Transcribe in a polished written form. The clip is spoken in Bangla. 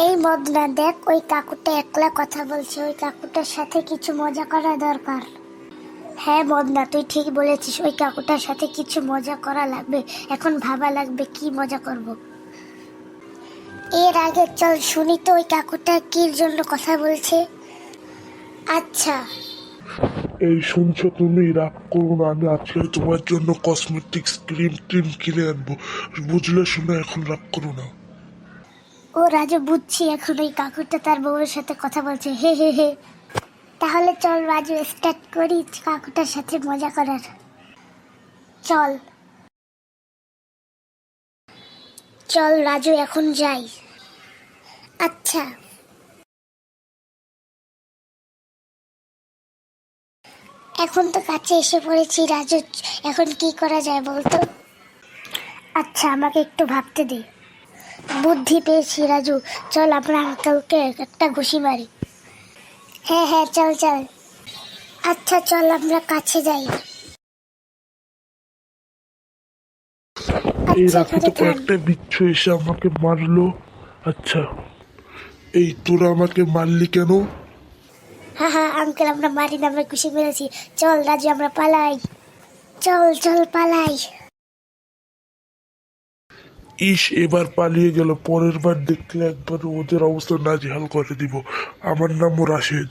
এই বদনা দেখ, ওই কাকুটা একলা কথা বলছে, ওই কাকুটার সাথে কিছু মজা করা দরকার। হ্যাঁ বদনা, তুই ঠিক বলেছিস, ওই কাকুটার সাথে কিছু মজা করা লাগবে। এখন ভাবা লাগবে কি মজা করব। এর আগে চল শুনি তো ওই কাকুটা কির জন্য কথা বলছে। আচ্ছা। এই শুনছো, তুমি রাগ করো না, আমি আজকে তোমার জন্য কসমেটিক্স ক্রিম কিনে আনবো, বুঝলে? শোনো, এখন রাগ করো না। ও রাজু, বুঝছি, এখন ওই কাকুটা তার বউয়ের সাথে কথা বলছে, হে হে হে। তাহলে চল রাজু, স্টার্ট করি কাকুটার সাথে মজা করার। চল চল রাজু, এখন যাই। আচ্ছা। এখন তো কাছে এসে পড়েছি রাজু, এখন কি করা যায় বলতো? আচ্ছা, আমাকে একটু ভাবতে দে। বুদ্ধি পেয়েছি রাজু, চল আমরা আঙ্কেলকে একটা ঘুষি মারি। হ্যাঁ হ্যাঁ, চল চল। আচ্ছা চল আমরা কাছে যাই। এই আচ্ছা রাতে এখানে তো থাম। কয়েকটা বিচ্ছু এসে আমাকে মারলো। আচ্ছা, এই তোরা আমাকে মারলি কেন? হ্যাঁ হ্যাঁ আঙ্কেল, আমরা মারি না, আমরা ঘুষি মেরেছি। চল রাজু, আমরা পালাই। চল চল পালাই। ইস, এবার পালিয়ে গেল, পরের বার দেখলে একবার ওদের অবস্থা নাজেহাল করে দিব। আমার নামও রাশেদ।